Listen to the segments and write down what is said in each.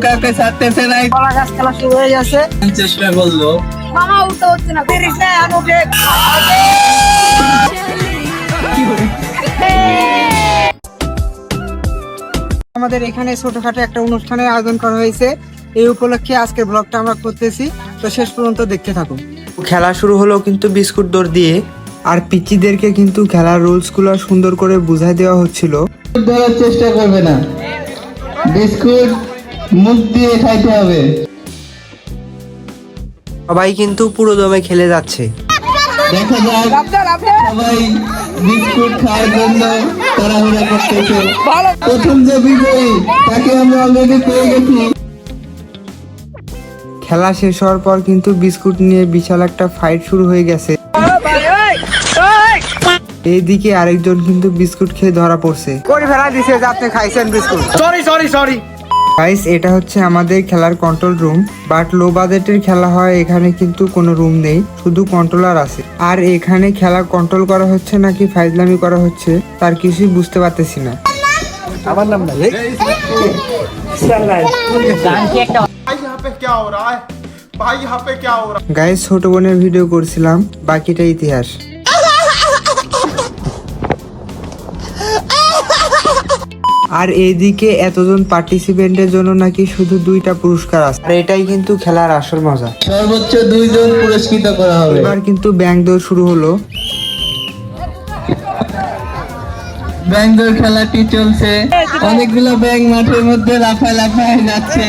কাউকে ছাড়তেছে না। কলা গাছ খেলা শুরু হয়ে গেছে। চেষ্টা করলো, মামা উঠতে হচ্ছে না, পেরিস না উঠে। আমাদের এখানে ছোটখাটো একটা অনুষ্ঠানের আয়োজন করা হয়েছে। এই উপলক্ষে আজকের ব্লগটা আমরা করতেছি, তো শেষ পর্যন্ত দেখতে থাকুন। খেলা শুরু হলো কিন্তু বিস্কুট দৌড় দিয়ে, আর পিচ্চিদেরকে কিন্তু খেলার রুলস গুলো সুন্দর করে বুঝাই দেওয়া হচ্ছিল। ধরার চেষ্টা করবে না, বিস্কুট মুখ দিয়ে খাইতে হবে। সবাই কিন্তু পুরো দমে খেলে যাচ্ছে। দেখা যাক সবাই বিস্কুট খাওয়ার জন্য তাড়াহুড়া করতেছে। প্রথম যে বিজয়ী তাকে আমরা অলরেডি পেয়ে গেছি। খেলা শেষ হওয়ার পর কিন্তু বিস্কুট নিয়ে বিশাল একটা ফাইট শুরু হয়ে গেছে। এইদিকে আরেকজন কিন্তু বিস্কুট খেয়ে ধরা পড়ছে। করে ফেলা দিছে যে আপনি খাইছেন বিস্কুট। সরি। গাইস, এটা হচ্ছে আমাদের খেলার কন্ট্রোল রুম, বাট লো বাজেটের খেলা হয় এখানে কিন্তু কোনো রুম নেই, শুধু কন্ট্রোলার আছে। আর এখানে খেলা কন্ট্রোল করা হচ্ছে নাকি ফাইজলামি করা হচ্ছে তার কিছুই বুঝতে পারতেছি না। আমার নাম না গাইস, ছোট বোনের ভিডিও করছিলাম, বাকিটা ইতিহাস। আর এইদিকে এতজন পার্টিসিপেন্টের জন্য নাকি শুধু 2টা পুরস্কার আছে, আর এটাই কিন্তু খেলার আসল মজা। সর্বোচ্চ 2 জন পুরস্কৃত করা হবে। এবার কিন্তু ব্যাংক দৌড় শুরু হলো। ব্যাংক দৌড় খেলাটি চলছে, অনেকগুলো ব্যাংক মাঠের মধ্যে লাফায় যাচ্ছে।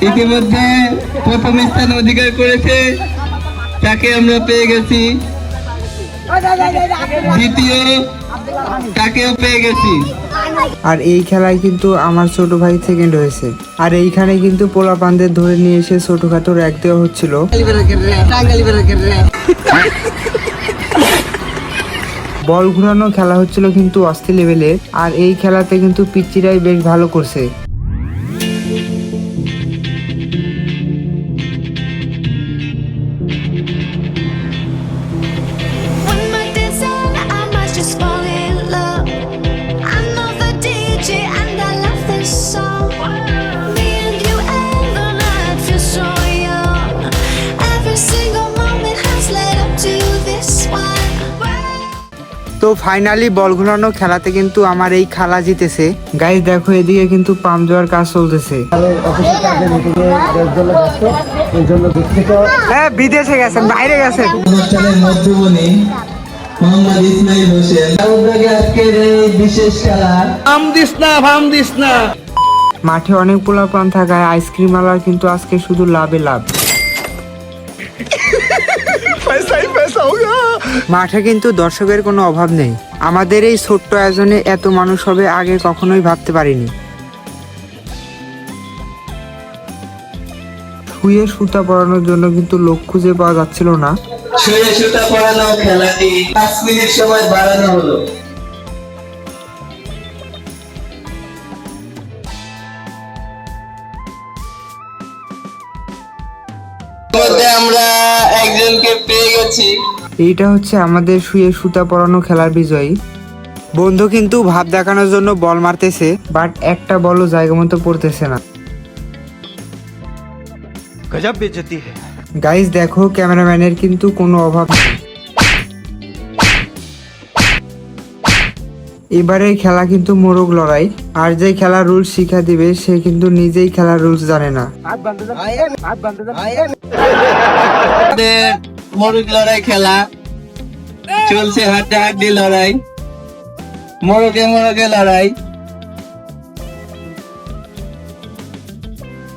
ইতিমধ্যে প্রথম স্থান অধিকার করেছে, তাকে আমরা পেয়ে গেছি। দ্বিতীয় তাকেও পেয়ে গেছি। আর এই খেলায় কিন্তু আমার ছোট ভাই সেকেন্ড হয়েছে। আর এইখানে কিন্তু পোলাপানদের ধরে নিয়ে এসে ছোটখাটো র্যাক দেওয়া হচ্ছিল। বল ঘুরানো খেলা হচ্ছিল কিন্তু অস্থির লেভেলের, আর এই খেলাতে কিন্তু পিচ্চিরাই বেশ ভালো করছে। When my days end, I might just fall in love. I know the DJ and I love this song. Me and you and the night feel so young. Every single moment has led up to this one. তো finally বল ঘুরানো খেলাতে কিন্তু আমার এই খালা জিতেছে। Guys দেখো, এদিকে কিন্তু পাম্প দেওয়ার কাজ চলতেছে। হ্যাঁ, বিদেশে গেছেন, বাইরে গেছেন। অনুষ্ঠানের মধ্যমণি মোহাম্মদ ইসমাইল হোসেন উদ্যোগে আজকের এই বিশেষ খেলা। মাঠে অনেক পোলাপান থাকায় আইসক্রিম আলার কিন্তু আজকে শুধু লাভে লাভ। মাঠে কিন্তু দর্শকের কোনো অভাব নেই। আমাদের এই ছোট্ট আয়োজনে এত মানুষ হবে আগে কখনোই ভাবতে পারিনি। শুয়ে সুতা পরানোর জন্য কিন্তু লোক খুঁজে পাওয়া যাচ্ছিল না। শুয়ে সুতা পরানো খেলাটি 5 মিনিট সময় বাড়ানো হলো। মধ্যে আমরা একজনকে পেয়ে গেছি। এইটা হচ্ছে আমাদের শুয়ে সুতা পরানো খেলার বিজয়ী। বন্ধু কিন্তু ভাব দেখানোর জন্য বল মারতেছে, বাট একটা বলও জায়গা মতো পড়তেছে না। गजब बेइज्जती है। গাইস দেখো, ক্যামেরাম্যানের কিন্তু কোনো অভাব নেই। এবারে খেলা কিন্তু মোরগ লড়াই, আর যে খেলার রুলস শিখা দিবে সে কিন্তু নিজেই খেলার রুলস জানে না। আমাদের মোরগ লড়াই খেলা চলছে, হাড্ডাহাড্ডি লড়াই, মোরগে লড়াই।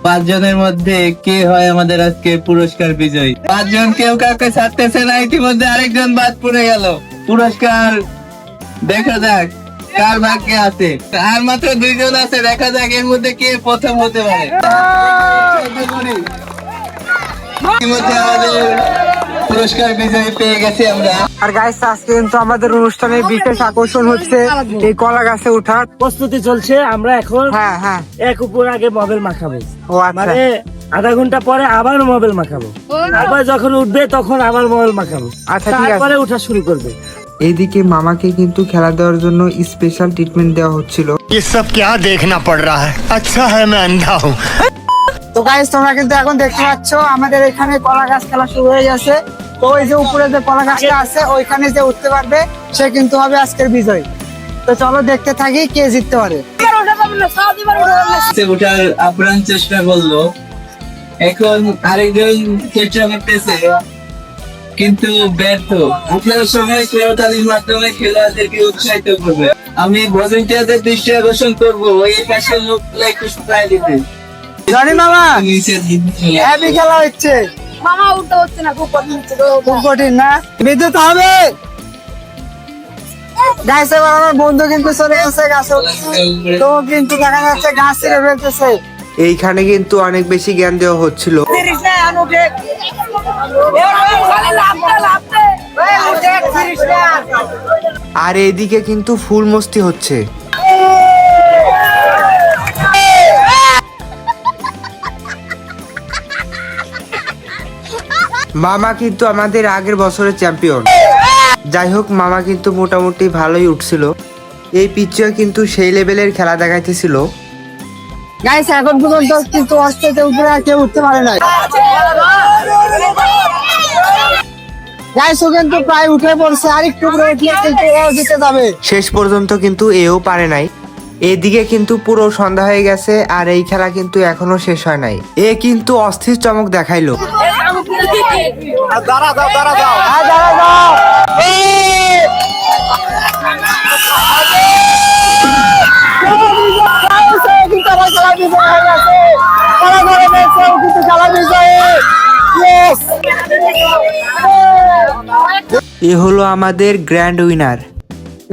5 জনের মধ্যে কে হয় আমাদের আজকে পুরস্কার বিজয়ী? 5 জন কেউ কাউকে ছাড়তেছে না, ইতিমধ্যে আরেকজন বাদ পড়ে গেল। পুরস্কার দেখা যাক কার ভাগ্যে আছে। আর মাত্র 2 জন আছে, দেখা যাক এর মধ্যে কে প্রথম হতে পারে। ইতিমধ্যে আমাদের পুরস্কার বিজয়ী পেয়ে গেছি আমরা। আর গাইস, আজকে কিন্তু আমাদের অনুষ্ঠানের বিশেষ আকর্ষণ হচ্ছে এই কলা গাছে ওঠার প্রস্তুতি চলছে। আমরা এখন হ্যাঁ এক উপর আগে মোবাইল মাখাবো, ও আচ্ছা। মানে আধা ঘন্টা পরে আবার মোবাইল মাখাবো, আবার যখন উঠবে তখন আবার মোবাইল মাখাবো, আচ্ছা, ঠিক আছে। তারপরে উঠা শুরু করবে। এইদিকে মামাকে কিন্তু খেলা দেওয়ার জন্য স্পেশাল ট্রিটমেন্ট দেওয়া হচ্ছিল। ये सब क्या देखना पड़ रहा है? अच्छा है मैं अंधा हूँ। তো গাইস তোমরা কিন্তু এখন দেখতে পাচ্ছ আমাদের এখানে কলা গাছ খেলা শুরু হয়ে গেছে। তো ওই যে উপরে যে কলা গাছটা আছে ওইখানে যে উঠতে পারবে সে কিন্তু হবে আজকের বিজয়। তো চলো দেখতে থাকি কে জিততে পারে। ওঠার আপ্রাণ চেষ্টা করলো, এখন আরেকজন চেষ্টা করতেছে কিন্তু ব্যর্থ। আপনার সময় করতালির মাধ্যমে খেলোয়াড়দেরকে উৎসাহিত করবে। আমি ভলেন্টিয়ারদের দৃষ্টি আকর্ষণ করবো এই পাশের লোকগুলো একটু সহায় দিতে। জানি মামা নিচের দিকে হ্যাপি খেলা হচ্ছে। মামা উঠতে হচ্ছে না, খুব কঠিন হচ্ছে তো। খুব কঠিন না, বিদ্যুৎ হবে। গাছ এবার আমার বন্ধু কিন্তু চলে গেছে গাছে, তো কিন্তু দেখা যাচ্ছে গাছ ছিঁড়ে ফেলতেছে। এইখানে কিন্তু অনেক বেশি জ্ঞান দেওয়া হচ্ছিল। আর এইদিকে কিন্তু ফুল মস্তি হচ্ছে। মামা কিন্তু আমাদের আগের বছরের চ্যাম্পিয়ন। যাই হোক মামা কিন্তু মোটামুটি ভালোই উঠছিল। এই পিচে কিন্তু সেই লেভেলের খেলা দেখাইতেছিল। গাইস এখন পর্যন্ত কিন্তু অস্ট্রেতে উপরে আর কেউ উঠতে পারে নাই। গাইস ও কিন্তু প্রায় উঠে পড়ছে, আর একটু উপরে উঠলে কিন্তু ও জিতে যাবে। শেষ পর্যন্ত কিন্তু এও পারে নাই। এদিকে কিন্তু পুরো সন্ধ্যা হয়ে গেছে আর এই খেলা কিন্তু এখনো শেষ হয় নাই। এ কিন্তু অস্থির চমক দেখাইলো। আর দাঁড়া দাও। কিন্তু আমার খেলা বিজয় হয়ে গেছে। খেলা করে দিয়েছে, ও কিন্তু খেলা বিজয়ী। Yes! এ হলো আমাদের গ্র্যান্ড উইনার।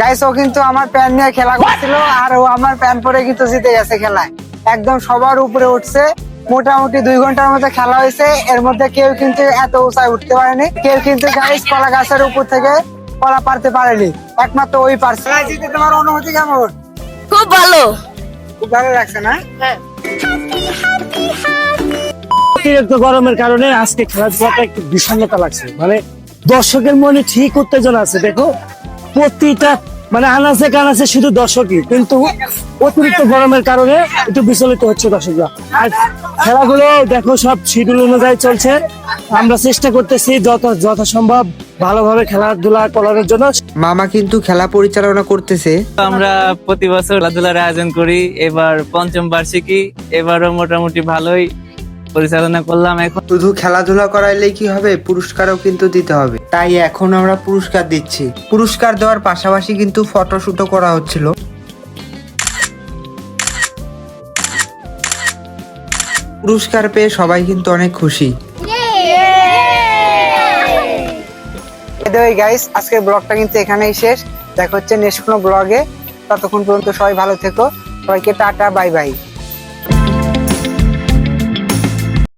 গাইস ও কিন্তু আমার প্যান নিয়ে খেলা করছিল আর ও আমার প্যান পরে কিন্তু জিতে গেছে খেলায়। একদম সবার উপরে উঠছে। মোটামুটি 2 ঘন্টার মধ্যে খেলা হয়েছে, এর মধ্যে কেউ কিন্তু এত উঁচায় উঠতে পারেনি। কেউ কিন্তু গাইস কলা গাছের উপর থেকে কলা পারতে পারেনি, একমাত্র ওই পারছে। জিতে তোমার অনুভূতি কেমন? খুব ভালো। খুব ভালো লাগছে না? অতিরিক্ত গরমের কারণে আজকে খেলাধুলাটা একটু বিষণ্ণতা লাগছে। মানে দর্শকের মনে ঠিক উত্তেজনা আছে। দেখো প্রতিটা মানে আনাচে কানাচে শুধু দর্শকই, কিন্তু অতিরিক্ত গরমের কারণে একটু বিচলিত হচ্ছে দর্শকরা। আর খেলাগুলো দেখো সব শিডিউল অনুযায়ী চলছে। আমরা চেষ্টা করতেছি যথাসম্ভব ভালোভাবে খেলাধুলা করার জন্য। মামা কিন্তু খেলা পরিচালনা করতেছে। আমরা প্রতি বছর খেলাধুলার আয়োজন করি, এবার 5ম বার্ষিকী, এবারও মোটামুটি ভালোই পরিচালনা করলাম। এখন শুধু খেলাধুলা করাইলেই কি হবে, পুরস্কারও কিন্তু দিতে হবে। তাই এখন আমরা পুরস্কার দিচ্ছি। পুরস্কার দেওয়ার পাশাপাশি কিন্তু ফটোশুটও করা হচ্ছিল। পুরস্কার পেয়ে সবাই কিন্তু অনেক খুশি। গাইস আজকের ব্লগটা কিন্তু এখানেই শেষ। দেখা হচ্ছে নেক্সট কোনো ব্লগে। ততক্ষণ পর্যন্ত সবাই ভালো থেকো। সবাইকে টাটা, বাই বাই।